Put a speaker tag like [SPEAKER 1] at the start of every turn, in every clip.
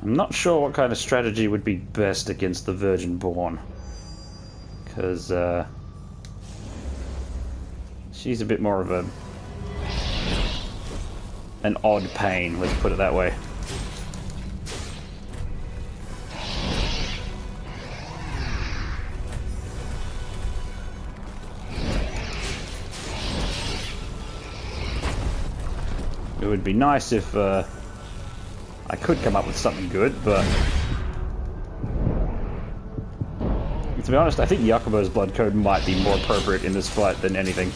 [SPEAKER 1] I'm not sure what kind of strategy would be best against the Virgin Born. Because, she's a bit more of an odd pain, let's put it that way. It would be nice if I could come up with something good, but to be honest, I think Yakubo's Blood Code might be more appropriate in this fight than anything.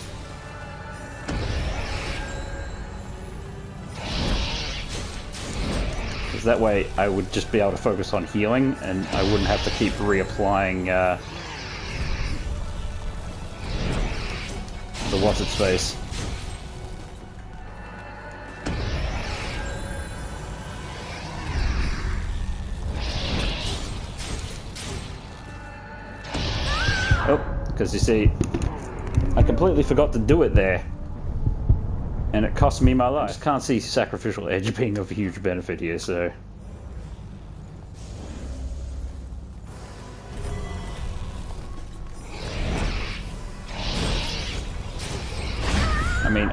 [SPEAKER 1] Because that way I would just be able to focus on healing, and I wouldn't have to keep reapplying the what's-its-face. Oh, because you see, I completely forgot to do it there. And it cost me my life. I just can't see Sacrificial Edge being of huge benefit here, so... I mean,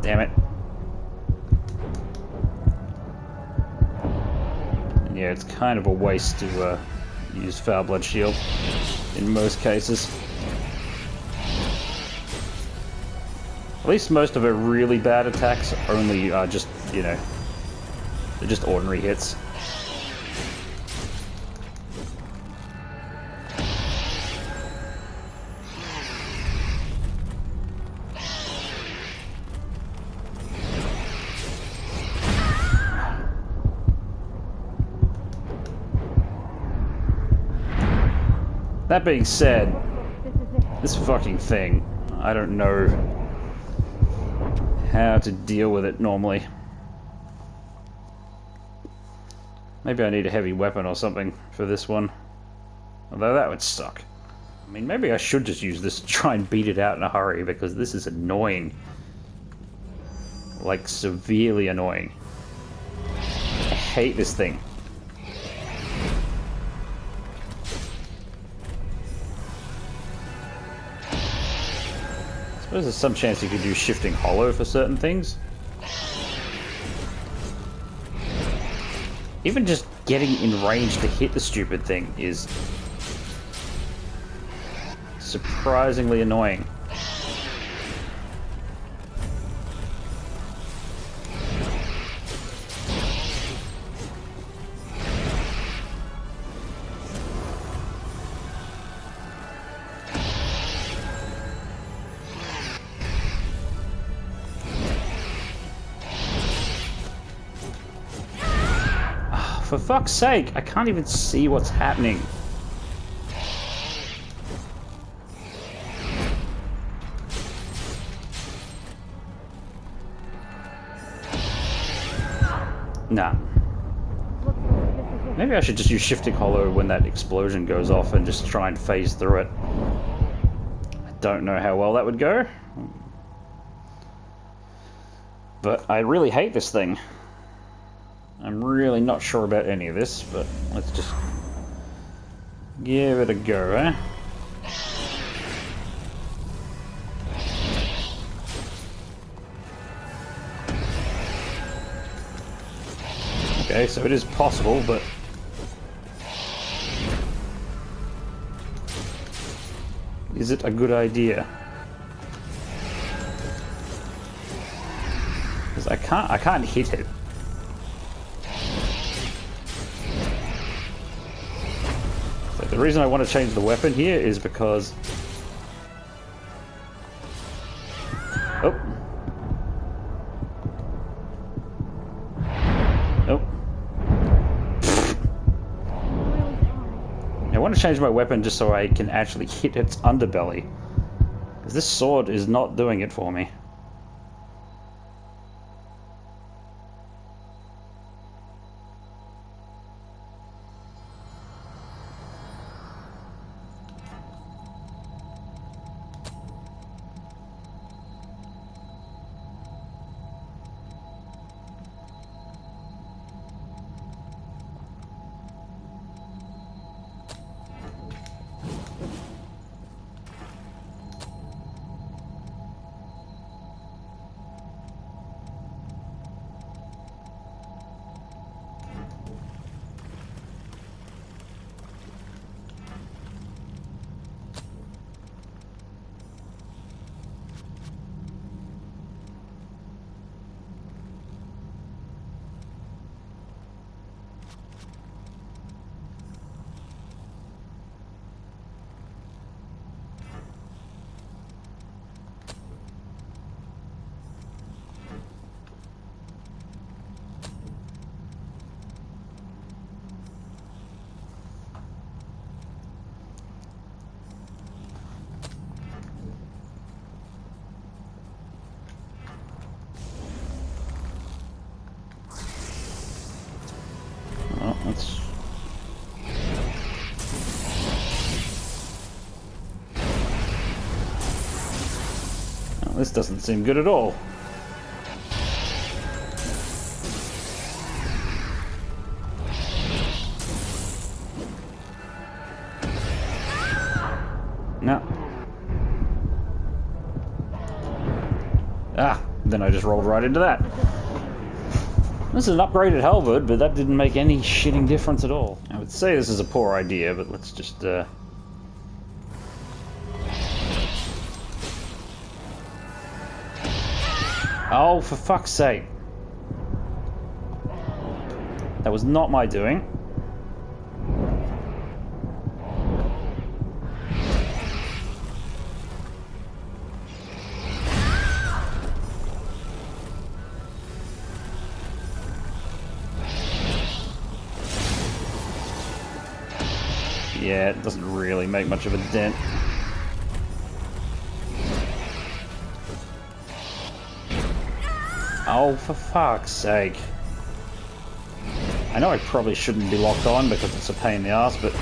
[SPEAKER 1] damn it. And yeah, it's kind of a waste to use Foul Blood Shield in most cases. At least most of her really bad attacks only just, you know, they're just ordinary hits. That being said, this fucking thing, I don't know how to deal with it normally. Maybe I need a heavy weapon or something for this one. Although that would suck. I mean, maybe I should just use this to try and beat it out in a hurry, because this is annoying. Like, severely annoying. I hate this thing. I suppose there's some chance you could use Shifting Hollow for certain things. Even just getting in range to hit the stupid thing is surprisingly annoying. For fuck's sake, I can't even see what's happening. Nah. Maybe I should just use Shifting Hollow when that explosion goes off and just try and phase through it. I don't know how well that would go. But I really hate this thing. I'm really not sure about any of this, but let's just give it a go, eh? Okay, so it is possible, but... is it a good idea? Because I can't hit it. The reason I want to change the weapon here is because... oh. Oh. I want to change my weapon just so I can actually hit its underbelly. Because this sword is not doing it for me. Oh, that's... Oh, this doesn't seem good at all. No. Ah, then I just rolled right into that. This is an upgraded halberd, but that didn't make any shitting difference at all. I would say this is a poor idea, but let's just, Oh, for fuck's sake. That was not my doing. Yeah, it doesn't really make much of a dent. Oh, for fuck's sake. I know I probably shouldn't be locked on because it's a pain in the ass, but...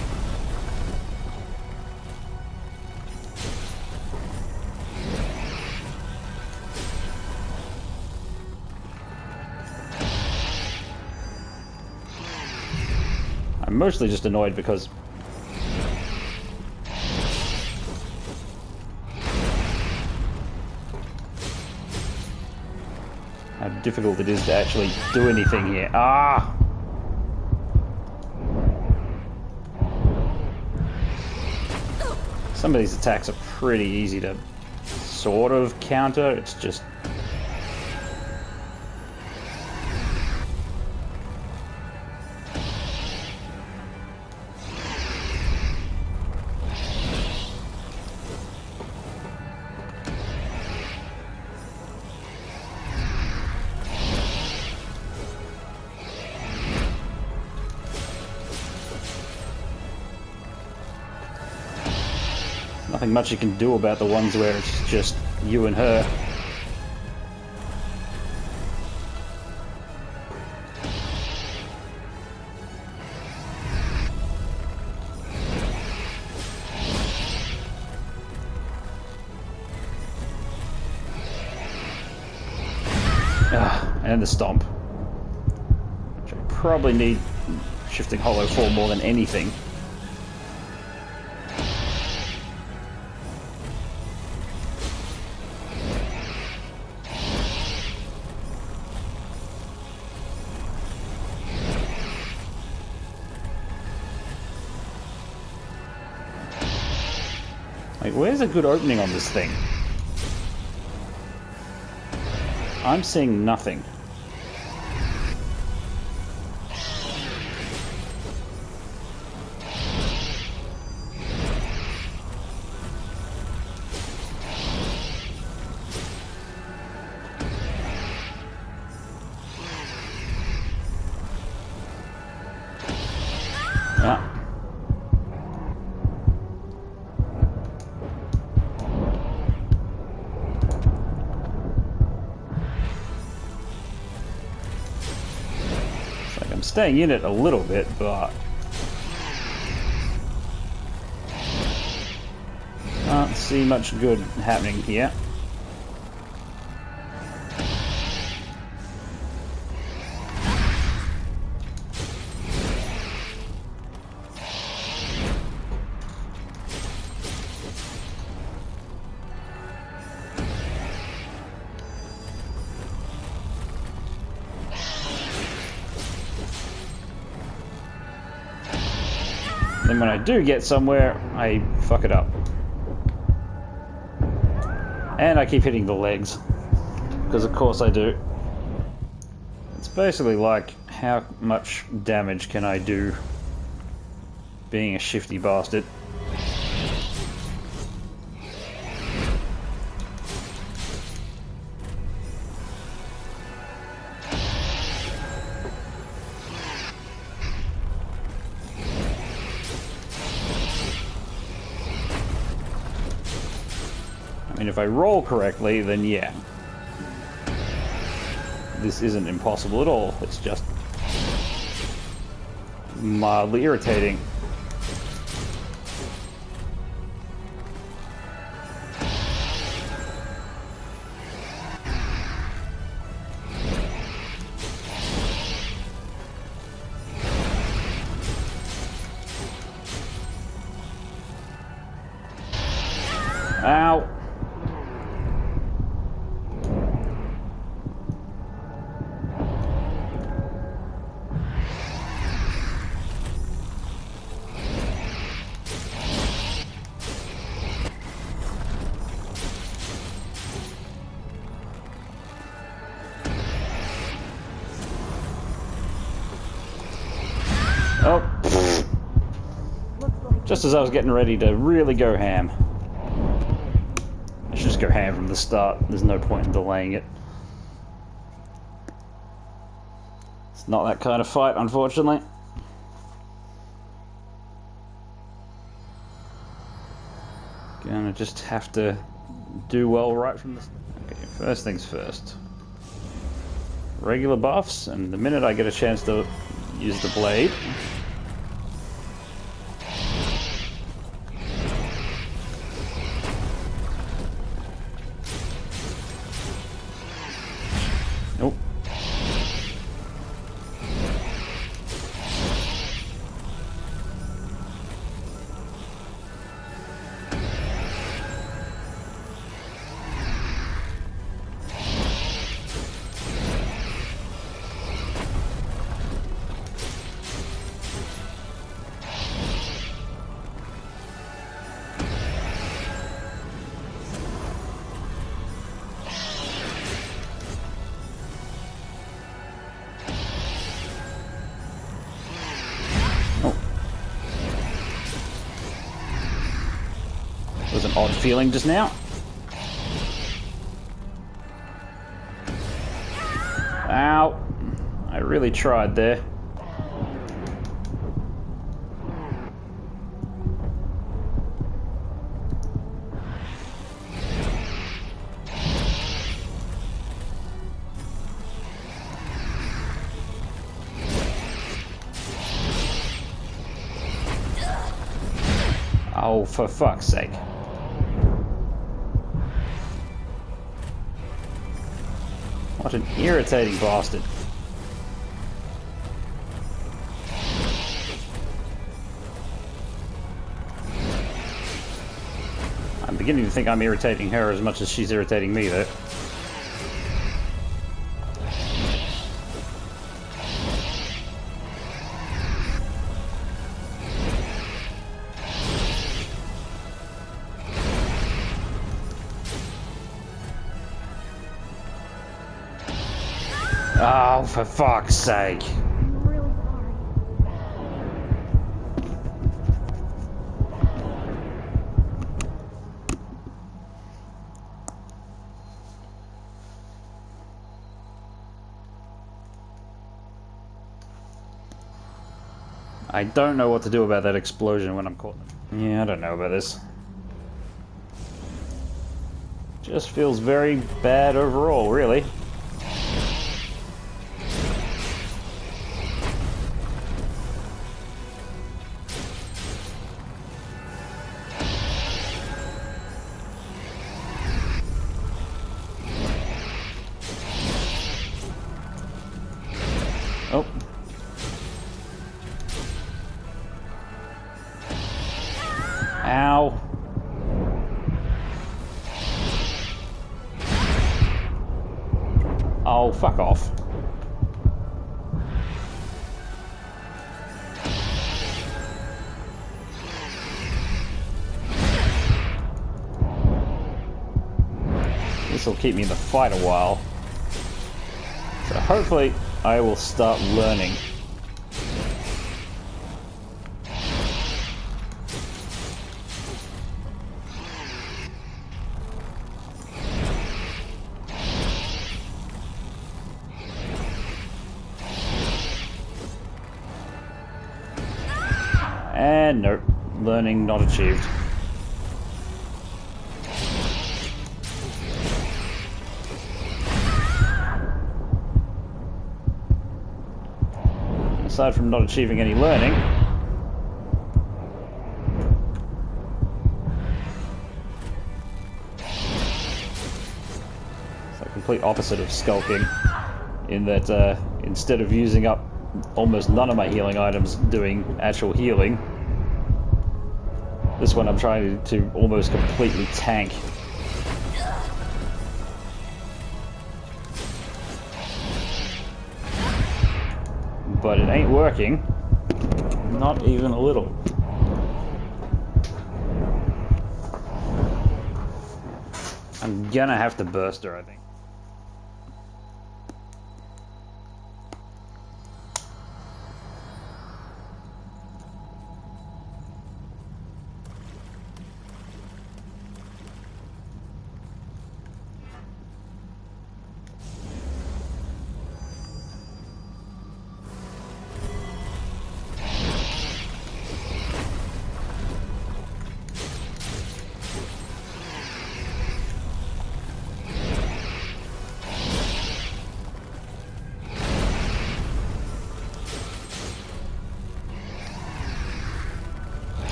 [SPEAKER 1] I'm mostly just annoyed because... how difficult it is to actually do anything here. Ah! Some of these attacks are pretty easy to sort of counter, it's just... nothing much you can do about the ones where it's just you and her. And the stomp. Which I probably need shifting hollow for more than anything. Like, where's a good opening on this thing? I'm seeing nothing. Ah. staying in it a little bit, but can't see much good happening here. Then when I do get somewhere, I fuck it up. And I keep hitting the legs. Because of course I do. It's basically like, how much damage can I do being a shifty bastard? I mean, if I roll correctly, then yeah. This isn't impossible at all. It's just mildly irritating. Ow! Oh, just as I was getting ready to really go ham. I should just go ham from the start. There's no point in delaying it. It's not that kind of fight, unfortunately. Gonna just have to do well right from the start. Okay, first things first. Regular buffs, and the minute I get a chance to use the blade. Nope. Was an odd feeling just now. Ow! I really tried there. Oh, for fuck's sake. What an irritating bastard. I'm beginning to think I'm irritating her as much as she's irritating me, though. Oh, for fuck's sake.
[SPEAKER 2] I'm really sorry.
[SPEAKER 1] I don't know what to do about that explosion when I'm caught. Yeah, I don't know about this. Just feels very bad overall, really. Oh, fuck off. This will keep me in the fight a while. So hopefully I will start learning. And nope, learning not achieved. Aside from not achieving any learning, it's the complete opposite of skulking, in that instead of using up almost none of my healing items doing actual healing, this one I'm trying to almost completely tank. But it ain't working. Not even a little. I'm gonna have to burst her, I think.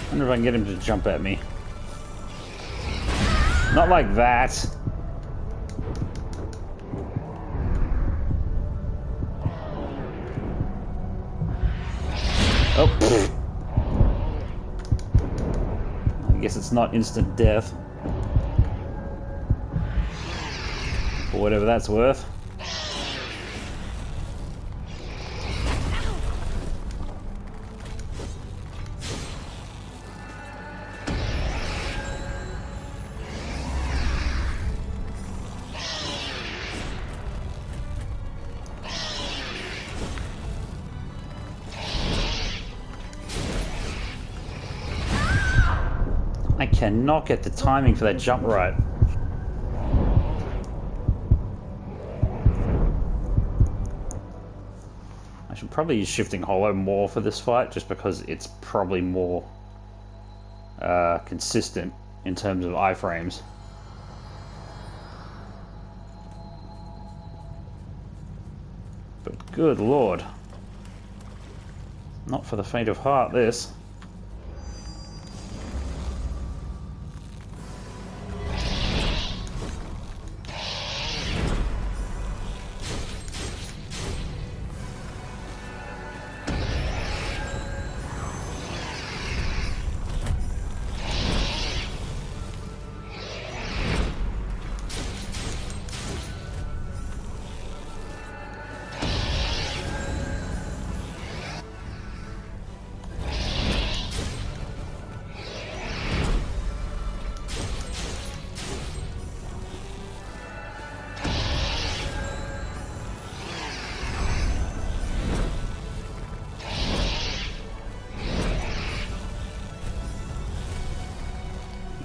[SPEAKER 1] I wonder if I can get him to jump at me. Not like that. Oh. I guess it's not instant death. For whatever that's worth. I cannot get the timing for that jump right. I should probably use Shifting Hollow more for this fight, just because it's probably more consistent in terms of iframes. But good lord. Not for the faint of heart, this.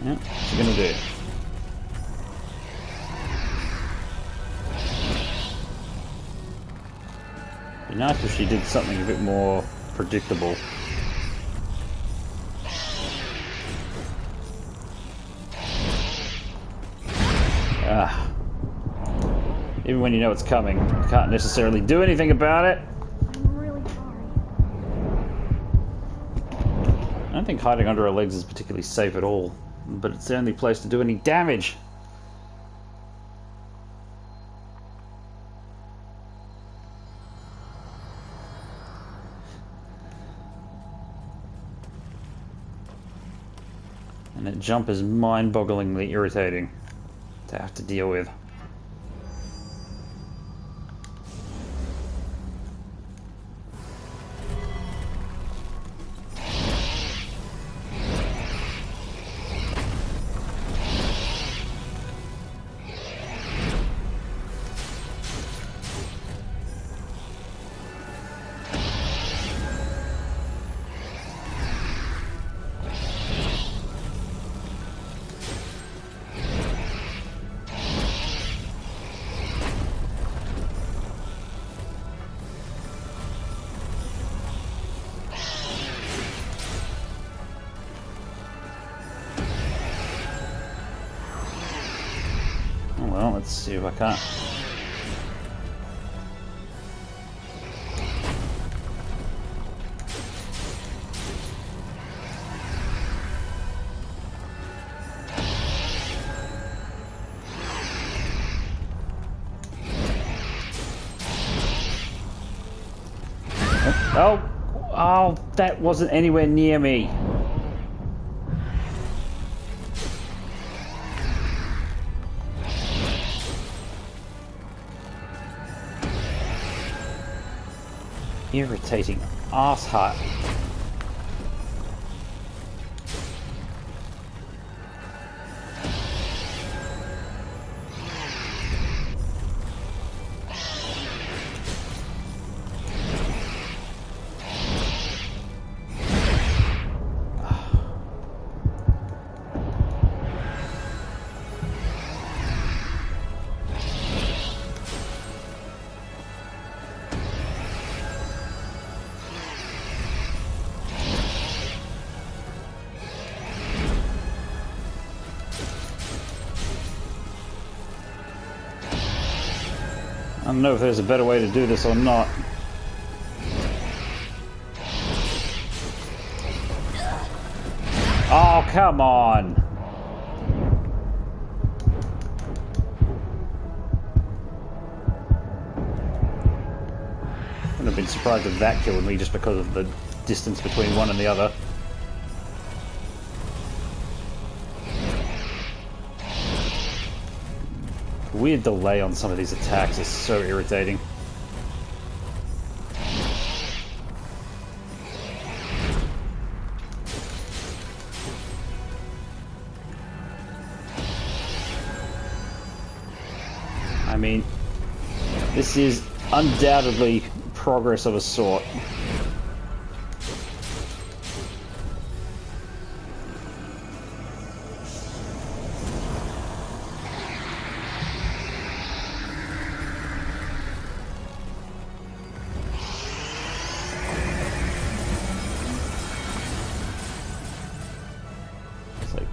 [SPEAKER 1] Yeah, what's she gonna do? It'd be nice if she did something a bit more predictable. Ah. Even when you know it's coming, you can't necessarily do anything about it.
[SPEAKER 2] I'm really sorry.
[SPEAKER 1] I don't think hiding under her legs is particularly safe at all, but it's the only place to do any damage. that jump is mind-bogglingly irritating to have to deal with. Well, let's see if I can't. Oh, oh, that wasn't anywhere near me. Irritating asshat. I don't know if there's a better way to do this or not. Oh, come on! I wouldn't have been surprised if that killed me just because of the distance between one and the other. Weird delay on some of these attacks is so irritating. I mean, this is undoubtedly progress of a sort.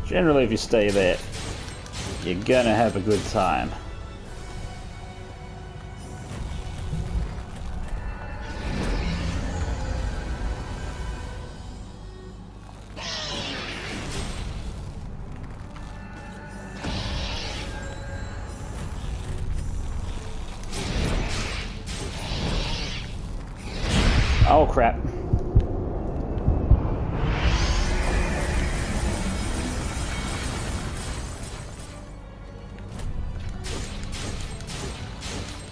[SPEAKER 1] Generally, if you stay there, you're gonna have a good time. Oh crap.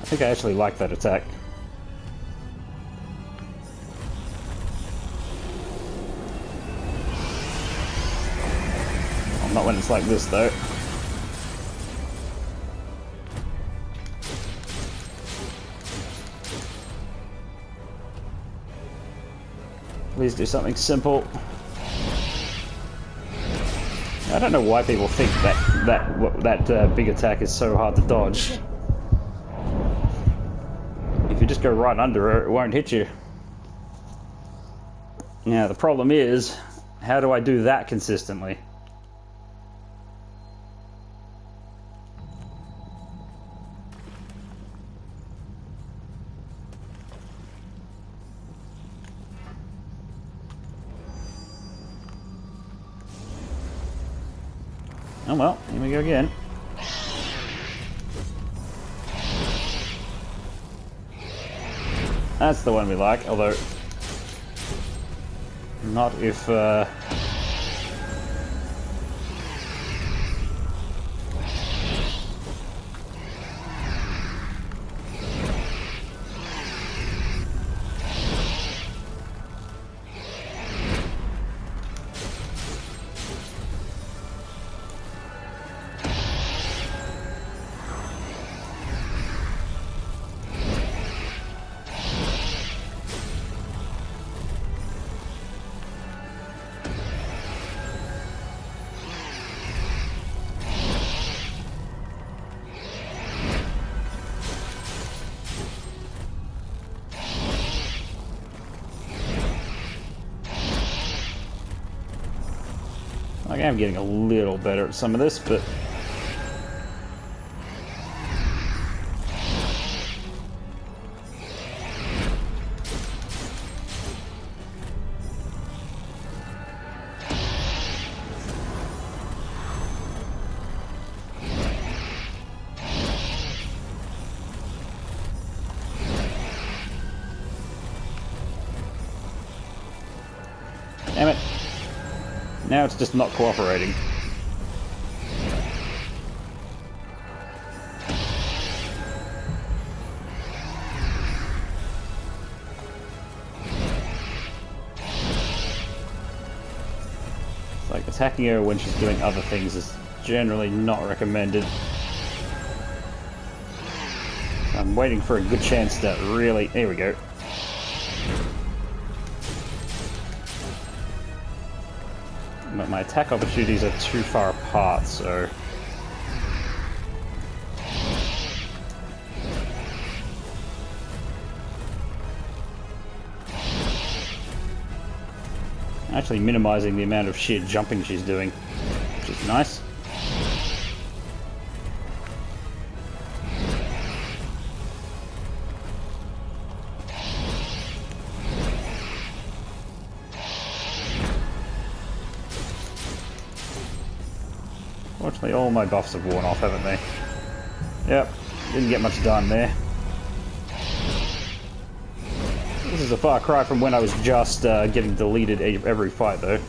[SPEAKER 1] I think I actually like that attack. Well, not when it's like this, though. Please do something simple. I don't know why people think that big attack is so hard to dodge. If you just go right under her, it won't hit you. Now, the problem is, how do I do that consistently? Oh well, here we go again. That's the one we like, although not if am getting a little better at some of this, but... Damn it. Now it's just not cooperating. It's like attacking her when she's doing other things is generally not recommended. I'm waiting for a good chance to really... There we go. But my attack opportunities are too far apart, so... Actually minimizing the amount of sheer jumping she's doing, which is nice. Fortunately, all my buffs have worn off, haven't they? Yep, didn't get much done there. This is a far cry from when I was just getting deleted every fight, though.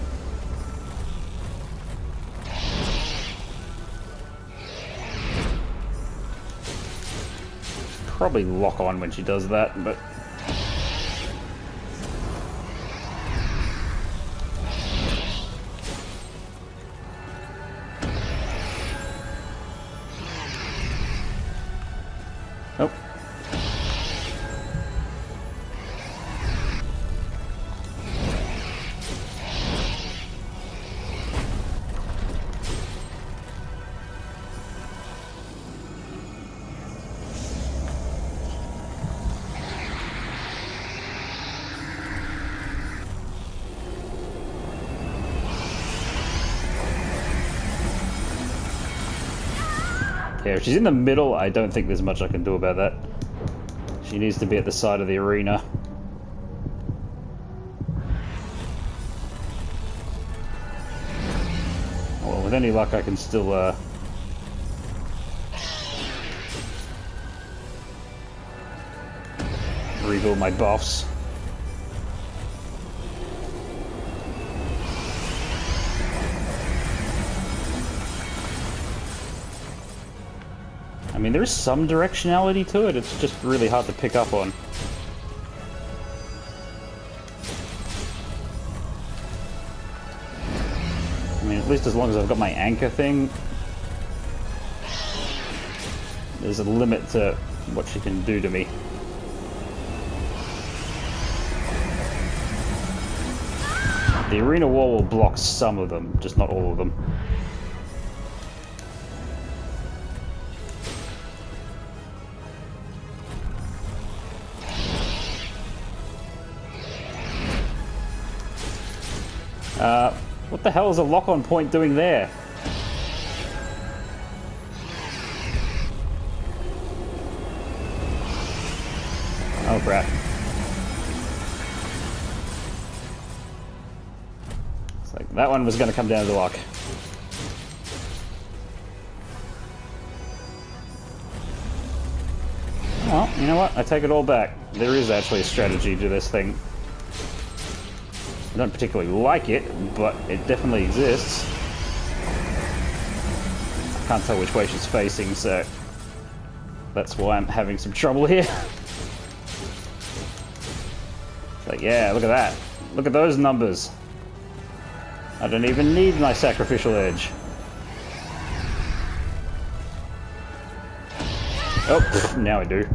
[SPEAKER 1] Probably lock on when she does that, but... Nope. Yeah, if she's in the middle, I don't think there's much I can do about that. She needs to be at the side of the arena. Well, with any luck, I can still, rebuild my buffs. I mean, there is some directionality to it, it's just really hard to pick up on. I mean, at least as long as I've got my anchor thing, there's a limit to what she can do to me. The arena wall will block some of them, just not all of them. What the hell is a lock-on point doing there? Oh crap. It's like that one was going to come down to the lock. Well, you know what? I take it all back. There is actually a strategy to this thing. I don't particularly like it, but it definitely exists. I can't tell which way she's facing, so that's why I'm having some trouble here. It's like, yeah, look at that. Look at those numbers. I don't even need my sacrificial edge. Oh, now I do.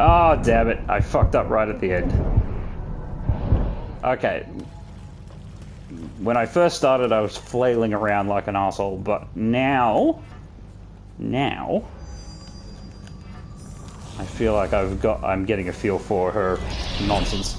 [SPEAKER 1] Oh, damn it. I fucked up right at the end. Okay. When I first started, I was flailing around like an asshole, but now... I feel like I'm getting a feel for her nonsense.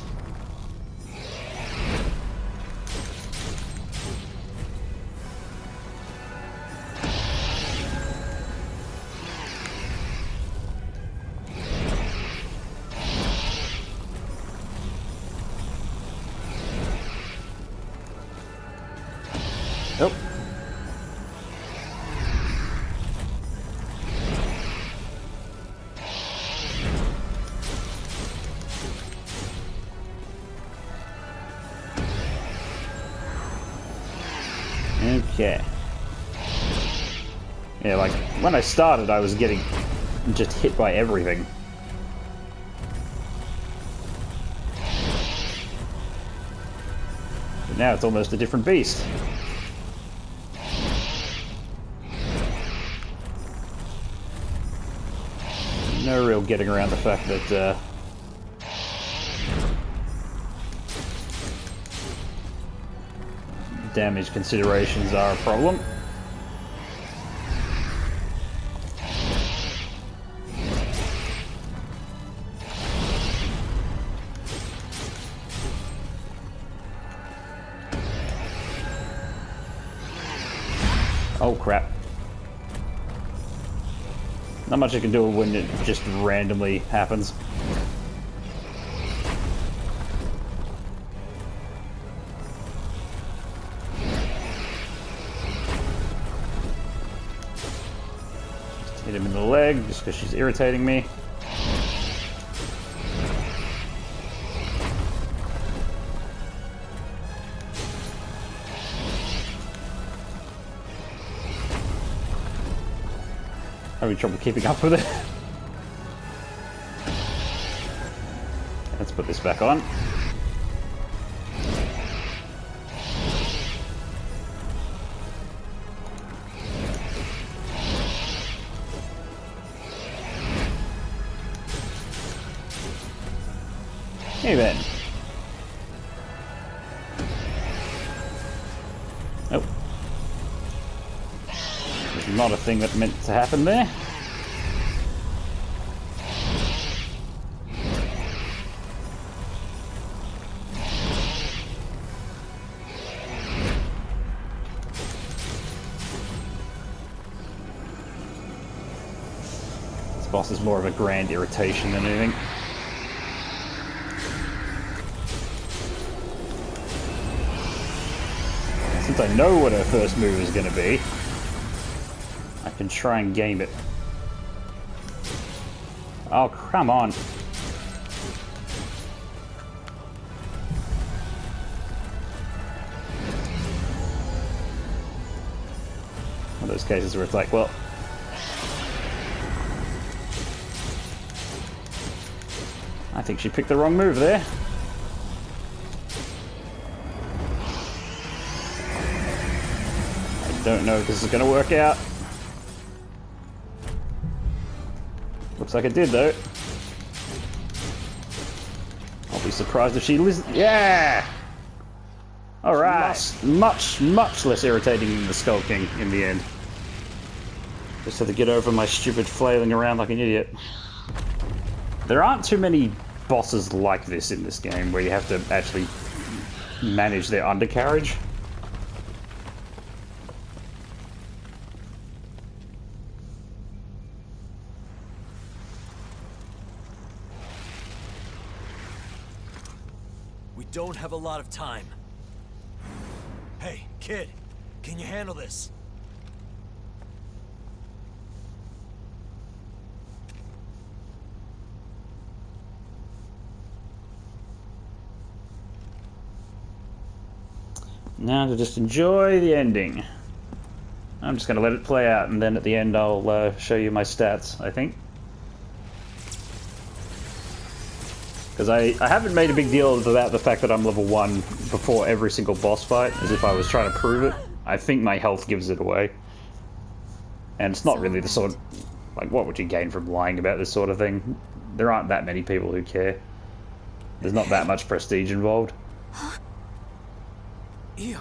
[SPEAKER 1] Okay. Yeah, like, when I started, I was getting just hit by everything. But now it's almost a different beast. No real getting around the fact that, damage considerations are a problem. Oh crap. Not much I can do when it just randomly happens. Just hit him in the leg just because she's irritating me. Having trouble keeping up with it. Let's put this back on. Hey then. Nope. There's not a thing that meant to happen there. This boss is more of a grand irritation than anything. Since I know what her first move is going to be, I can try and game it. Oh, come on. One of those cases where it's like, well... I think she picked the wrong move there. I don't know if this is going to work out. Looks like it did, though. I'll be surprised if she listens. Yeah! Alright. Much less irritating than the Skull King in the end. Just had to get over my stupid flailing around like an idiot. There aren't too many bosses like this in this game where you have to actually manage their undercarriage.
[SPEAKER 2] We don't have a lot of time. Hey, kid, can you handle this?
[SPEAKER 1] Now to just enjoy the ending. I'm just going to let it play out, and then at the end I'll show you my stats, I think. Because I haven't made a big deal about the fact that I'm level 1 before every single boss fight, as if I was trying to prove it. I think my health gives it away. And it's not really the sort... Like, what would you gain from lying about this sort of thing? There aren't that many people who care. There's not that much prestige involved.
[SPEAKER 2] Ew.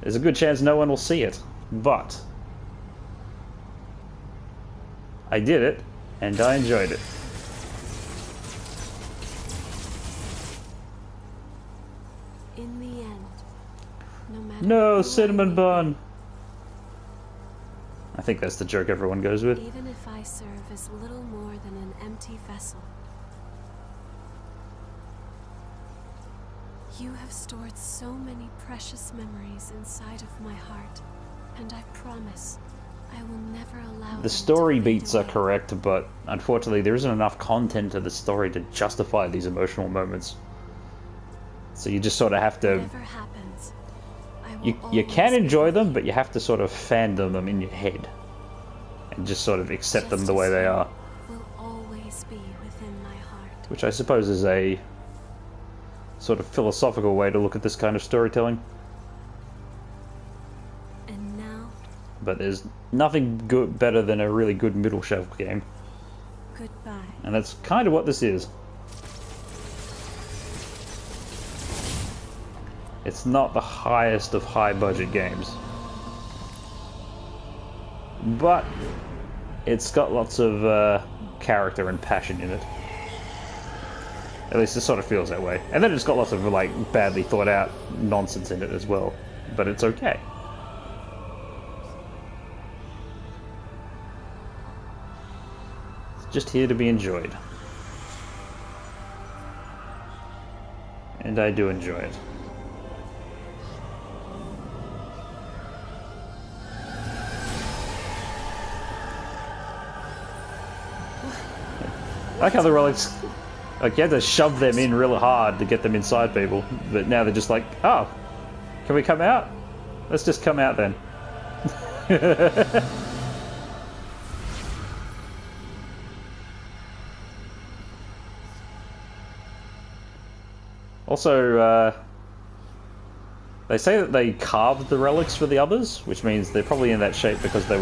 [SPEAKER 1] There's a good chance no one will see it, but... I did it, and I enjoyed it.
[SPEAKER 3] In the end, no matter
[SPEAKER 1] No,
[SPEAKER 3] who
[SPEAKER 1] cinnamon
[SPEAKER 3] I
[SPEAKER 1] bun! I think that's the joke everyone goes with.
[SPEAKER 3] am, even if I serve as little more than an empty vessel, you have stored so many precious memories inside of my heart, and I promise I will never allow them
[SPEAKER 1] The
[SPEAKER 3] to
[SPEAKER 1] story
[SPEAKER 3] fade
[SPEAKER 1] beats are
[SPEAKER 3] away.
[SPEAKER 1] correct, but unfortunately there isn't enough content to the story to justify these emotional moments. So you just sort of have to...
[SPEAKER 3] Whatever happens, I
[SPEAKER 1] You can enjoy them, but you have to sort of fandom them in your head. And just sort of accept them the way they are.
[SPEAKER 3] Will always be within my heart.
[SPEAKER 1] Which I suppose is a sort of philosophical way to look at this kind of storytelling.
[SPEAKER 3] And now,
[SPEAKER 1] But there's nothing good better than a really good middle shelf game.
[SPEAKER 3] goodbye.
[SPEAKER 1] And that's kind of what this is. It's not the highest of high budget games. But it's got lots of character and passion in it. At least it sort of feels that way. And then it's got lots of like badly thought out nonsense in it as well. But it's okay. It's just here to be enjoyed. And I do enjoy it. I like how the relics, like you had to shove them in real hard to get them inside people, but now they're just like, oh, can we come out? Let's just come out then. Also, they say that they carved the relics for the others, which means they're probably in that shape because they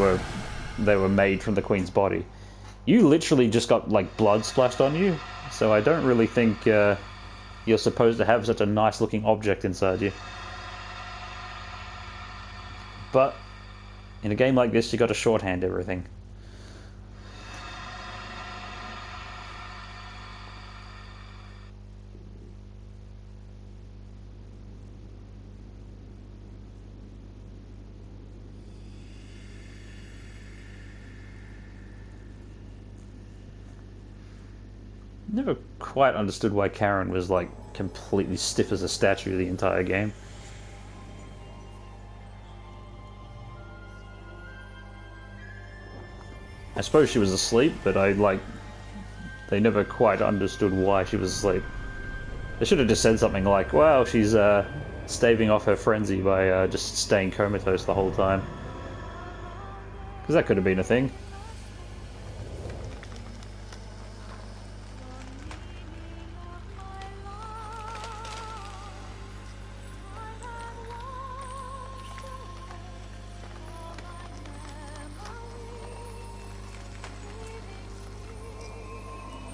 [SPEAKER 1] were made from the Queen's body. You literally just got, like, blood splashed on you, so I don't really think you're supposed to have such a nice-looking object inside you. But, in a game like this, you got to shorthand everything. Never quite understood why Karen was like completely stiff as a statue the entire game. I suppose she was asleep, but they never quite understood why she was asleep. They should have just said something like, well, she's staving off her frenzy by just staying comatose the whole time. Because that could have been a thing.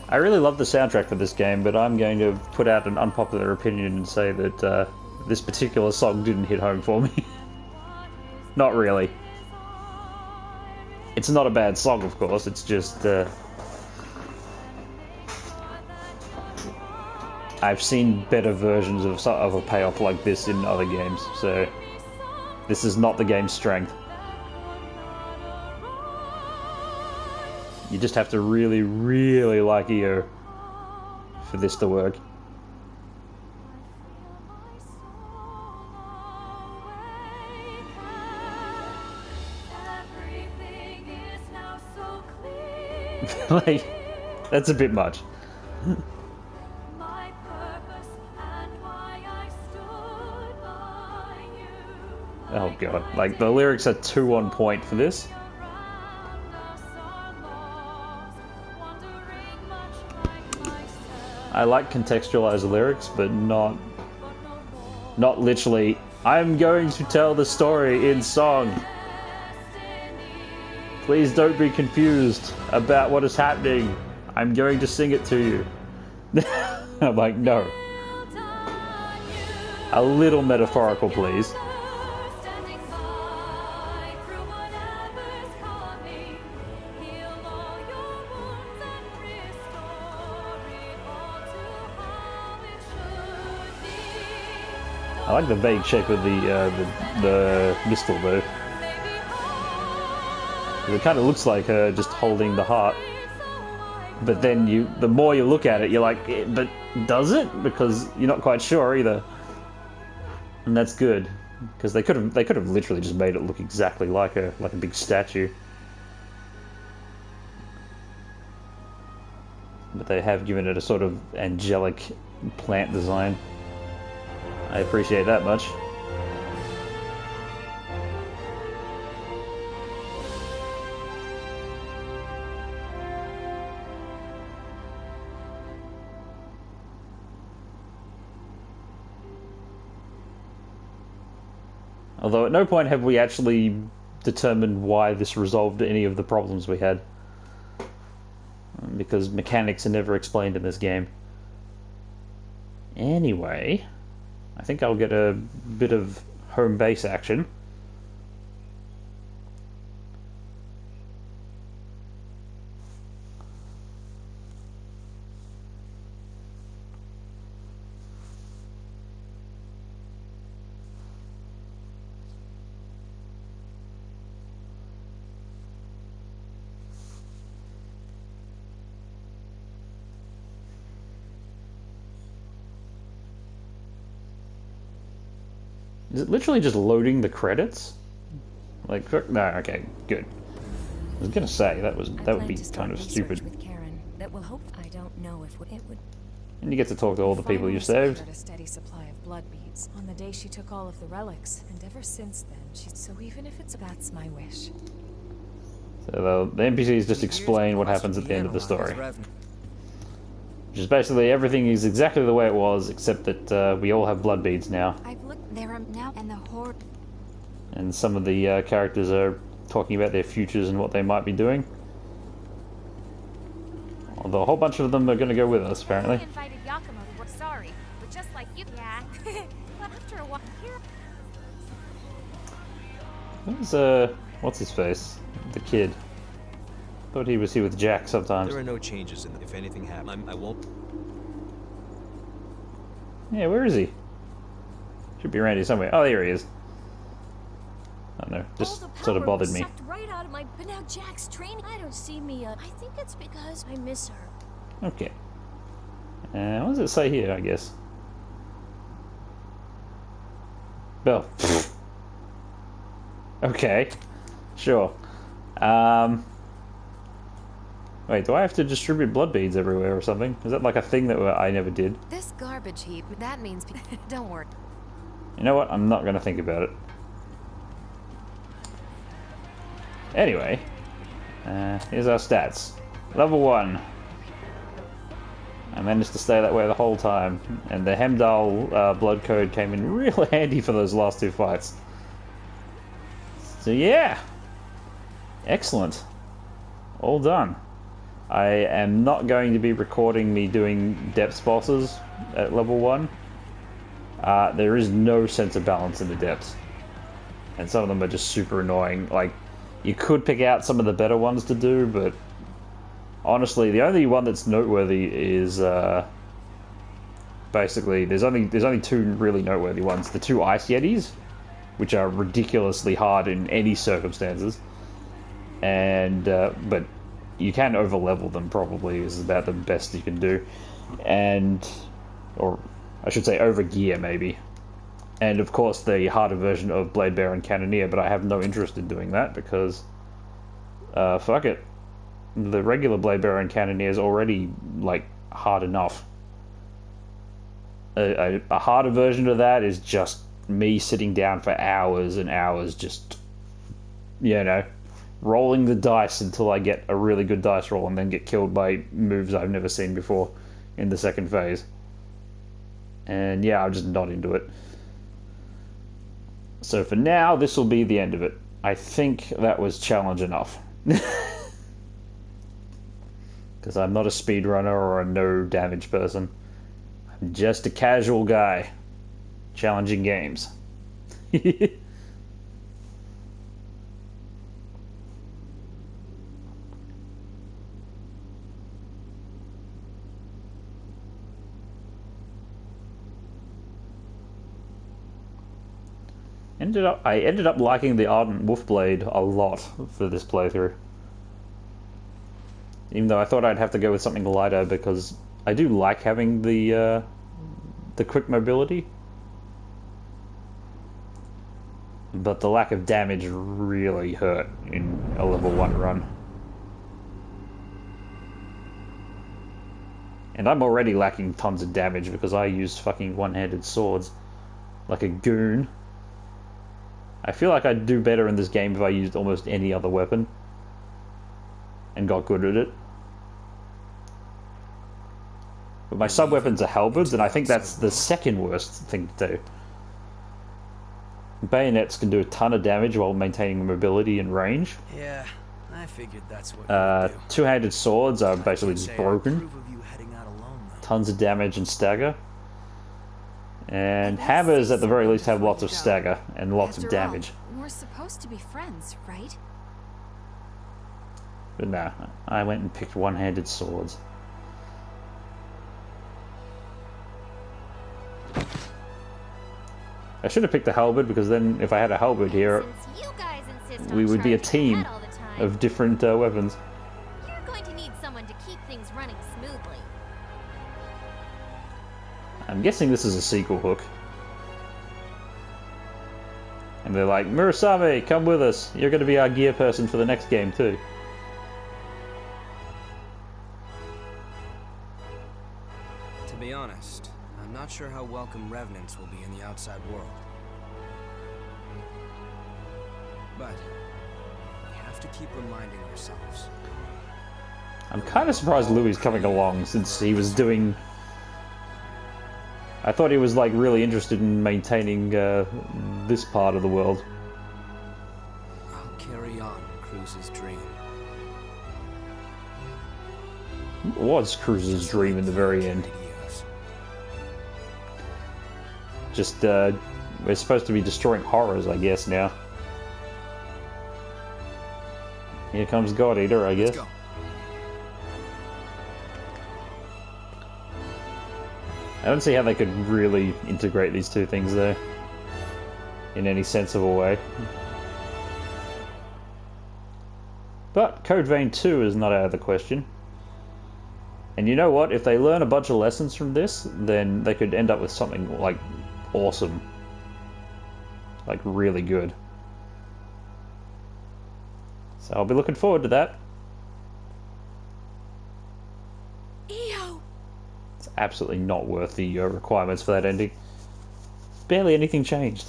[SPEAKER 1] I really love the soundtrack for this game, but I'm going to put out an unpopular opinion and say that this particular song didn't hit home for me. Not really. It's not a bad song, of course, it's just... I've seen better versions of a payoff like this in other games, so... This is not the game's strength. You just have to really, really like EO for this to work. Like, that's a bit much. Oh god, like the lyrics are too on point for this. I like contextualized lyrics, but not literally, I'm going to tell the story in song. Please don't be confused about what is happening. I'm going to sing it to you. I'm like, no. A little metaphorical, please. I like the vague shape of the mistle though. It kind of looks like her just holding the heart. But then the more you look at it, you're like, but does it? Because you're not quite sure either. And that's good, because they could have literally just made it look exactly like her, like a big statue. But they have given it a sort of angelic plant design. I appreciate that much. Although at no point have we actually determined why this resolved any of the problems we had. Because mechanics are never explained in this game. Anyway, I think I'll get a bit of home base action. Is it literally just loading the credits? Like, no, okay, good. I was gonna say that would be kind of stupid.
[SPEAKER 4] With Karen that will hope. I don't know if it would.
[SPEAKER 1] And you get to talk to all the people you saved.
[SPEAKER 5] A steady supply of blood beads on the day she took all of the relics, and ever since then, so even if that's my wish.
[SPEAKER 1] So the NPCs just explain what happens at the end of the story. Which is basically everything is exactly the way it was, except that we all have blood beads now.
[SPEAKER 4] I've looked there now, and the horde.
[SPEAKER 1] And some of the characters are talking about their futures and what they might be doing. Although a whole bunch of them are going to go with us, apparently.
[SPEAKER 6] I invited Yakumo to work. Sorry, but just like you, yeah. But after a while, here.
[SPEAKER 1] What's his face? The kid. Thought he was here with Jack sometimes.
[SPEAKER 2] There are no changes in if anything happens. I won't.
[SPEAKER 1] Yeah, where is he? Should be around here somewhere. Oh, there he is. I don't know, just sort of bothered me.
[SPEAKER 3] Right out of my, but now Jack's training. I don't see Mia. I think it's because I miss her.
[SPEAKER 1] Okay. What does it say here, I guess? Bill. Okay. Sure. Wait, do I have to distribute blood beads everywhere or something? Is that like a thing that I never did?
[SPEAKER 4] This garbage heap. That means. Don't worry.
[SPEAKER 1] You know what? I'm not going to think about it. Anyway, here's our stats. Level 1. I managed to stay that way the whole time, and the Hemdall blood code came in real handy for those last two fights. So yeah, excellent. All done. I am not going to be recording me doing depths bosses at level 1. There is no sense of balance in the depths. And some of them are just super annoying. Like, you could pick out some of the better ones to do, but honestly, the only one that's noteworthy is basically there's only two really noteworthy ones. The two Ice Yetis, which are ridiculously hard in any circumstances, and but you can overlevel them. Probably is about the best you can do, or I should say overgear maybe. And of course the harder version of Blade Bearer and Cannoneer, but I have no interest in doing that because fuck it. The regular Blade Bearer and Cannoneer is already like hard enough. A harder version of that is just me sitting down for hours and hours just, you know, rolling the dice until I get a really good dice roll and then get killed by moves I've never seen before in the second phase. And yeah, I'm just not into it. So for now, this will be the end of it. I think that was challenge enough. Because I'm not a speedrunner or a no damage person. I'm just a casual guy. Challenging games. I ended up liking the Ardent Wolfblade a lot for this playthrough. Even though I thought I'd have to go with something lighter because I do like having the quick mobility. But the lack of damage really hurt in a level 1 run. And I'm already lacking tons of damage because I used fucking one-handed swords. Like a goon. I feel like I'd do better in this game if I used almost any other weapon. And got good at it. But my sub-weapons are halberds, and I think that's the second worst thing to do. Bayonets can do a ton of damage while maintaining mobility and range.
[SPEAKER 2] Yeah, I figured that's what you would do.
[SPEAKER 1] Two-handed swords are basically
[SPEAKER 2] I'd
[SPEAKER 1] just
[SPEAKER 2] say I
[SPEAKER 1] broken.
[SPEAKER 2] approve of you heading out alone, though.
[SPEAKER 1] Tons of damage and stagger. And
[SPEAKER 3] Let's
[SPEAKER 1] hammers
[SPEAKER 3] say
[SPEAKER 1] at the very
[SPEAKER 3] something
[SPEAKER 1] least have
[SPEAKER 3] before
[SPEAKER 1] lots
[SPEAKER 3] you
[SPEAKER 1] of
[SPEAKER 3] go.
[SPEAKER 1] stagger and lots of
[SPEAKER 3] After all,
[SPEAKER 1] damage.
[SPEAKER 3] we're supposed to be friends, right?
[SPEAKER 1] But nah, I went and picked one-handed swords. I should have picked the halberd, because then if I had a halberd here,
[SPEAKER 6] Since you guys insist
[SPEAKER 1] we
[SPEAKER 6] on
[SPEAKER 1] would be a
[SPEAKER 6] charging
[SPEAKER 1] team
[SPEAKER 6] ahead all the time,
[SPEAKER 1] of different weapons.
[SPEAKER 6] you're going to need someone to keep things running smoothly.
[SPEAKER 1] I'm guessing this is a sequel hook. And they're like, Murasame, come with us. You're going to be our gear person for the next game too.
[SPEAKER 7] To be honest, I'm not sure how welcome revenants will be in the outside world. But we have to keep reminding ourselves.
[SPEAKER 1] I'm kind of surprised Louis coming along, since he was doing... I thought he was like really interested in maintaining this part of the world.
[SPEAKER 7] I'll carry on Cruz's dream.
[SPEAKER 1] It was Cruz's dream in the very end.
[SPEAKER 7] Years.
[SPEAKER 1] Just, we're supposed to be destroying horrors, I guess, now. Here comes God Eater, I guess.
[SPEAKER 7] Let's go.
[SPEAKER 1] I don't see how they could really integrate these two things, though. In any sensible way. But Code Vein 2 is not out of the question. And you know what? If they learn a bunch of lessons from this, then they could end up with something, like, awesome. Like, really good. So I'll be looking forward to that.
[SPEAKER 3] EO!
[SPEAKER 1] It's absolutely not worth the requirements for that ending. Barely anything changed.